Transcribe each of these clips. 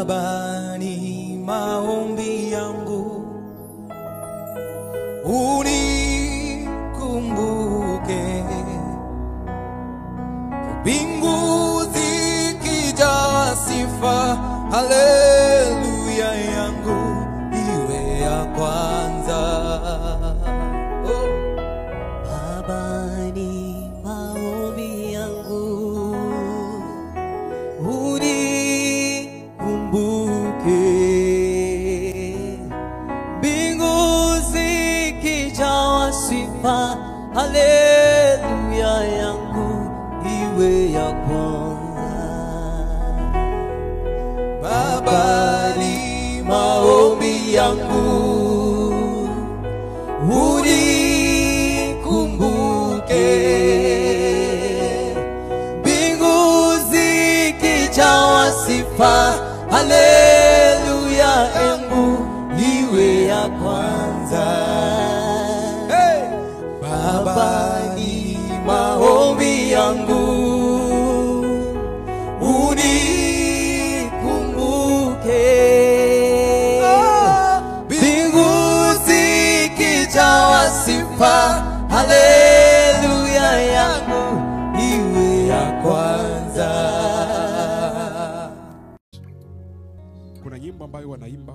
Baba, ni maombi yangu unikumbuke, mbingu zikijaa sifa, haleluya yangu iwe ya kwanza. Baba, ni maombi yangu unikumbuke, mbingu zikijawa sifa, haleluya yangu iwe ya kwanza. Baba, ni maombi yangu unikumbuke, mbingu zikijawa sifa, haleluya yangu iwe ya kwanza. Hey! Baba, ni maombi yangu unikumbuke, mbingu zikijawa sifa, haleluya yangu iwe ya kwanza. Kuna nyimbo ambayo wanaimba,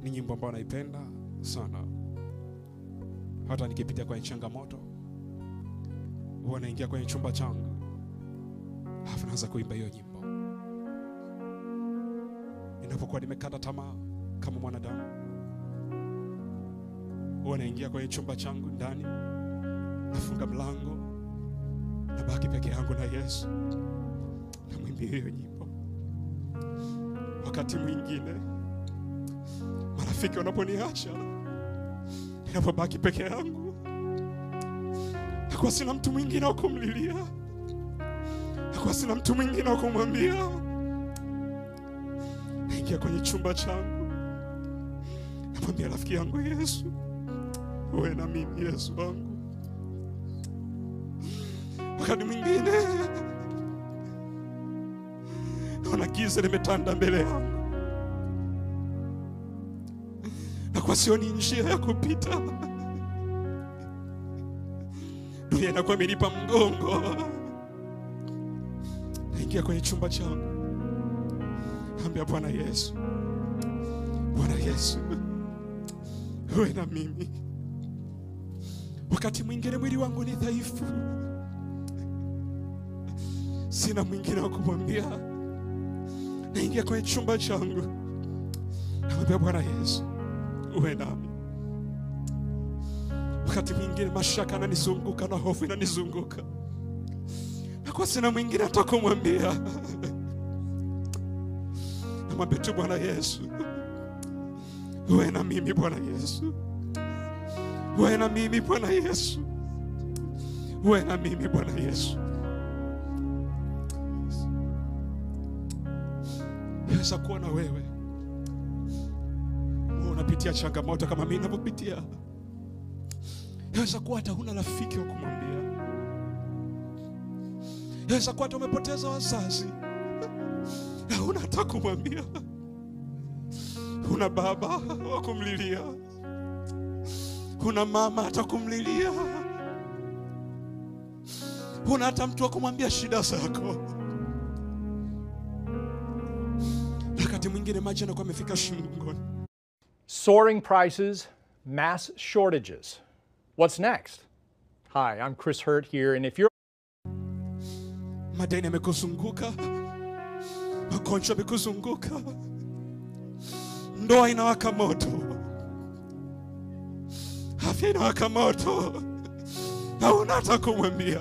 ni nyimbo ambayo naipenda sana. Hata nikipitia kwenye changamoto, huwa naingia kwenye chumba changu, alafu naanza kuimba hiyo nyimbo. Ninapokuwa nimekata tamaa kama mwanadamu, huwa naingia kwenye chumba changu ndani, nafunga mlango, nabaki peke yangu na Yesu, namwimbia hiyo nyimbo. Wakati mwingine marafiki wanaponiacha, ninapobaki peke yangu, nakuwa sina mtu mwingine wa kumlilia, nakuwa sina mtu mwingine wa kumwambia. Naingia kwenye chumba changu, namwambia rafiki yangu Yesu, uwe na mimi Yesu wangu. Wakati mwingine naona giza limetanda mbele yangu, na kwa sioni njia ya kupita, dunia inakuwa imenipa mgongo. Naingia kwenye chumba changu, naambia Bwana Yesu, Bwana Yesu, uwe na mimi. Wakati mwingine mwili wangu ni dhaifu, sina mwingine wa kumwambia. Naingia kwenye chumba changu, naambia Bwana Yesu, uwe nami. Wakati mwingine mashaka yananizunguka na hofu inanizunguka, na kwa sina mwingine hata kumwambia, namwambia tu Bwana Yesu, uwe na mimi Bwana Yesu, uwe na mimi Bwana Yesu, uwe na mimi Bwana Yesu. Yaweza kuwa na wewe unapitia changamoto kama mimi ninavyopitia. Yaweza kuwa hata huna rafiki wa kumwambia. Yaweza kuwa hata umepoteza wazazi na huna hata kumwambia. Huna baba wa kumlilia, huna mama hata kumlilia, huna hata mtu wa kumwambia shida zako. Wakati mwingine maji yanakuwa yamefika shingoni. Soaring prices, mass shortages. What's next? Hi, I'm Chris Hurt here, and if you're madeni yamekuzunguka, magonjwa yamekuzunguka, ndoa inawaka moto, afya inawaka moto, hauna hata kumwambia.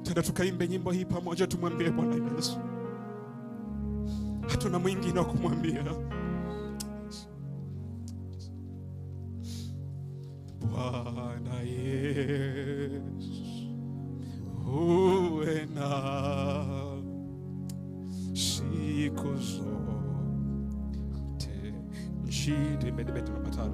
Tenda tukaimbe nyimbo hii pamoja, tumwambie Bwana Yesu, hatuna mwingine wa kumwambia. Bwana Yesu, uwe na siku zote. Nchi tuimbe beti namba 3.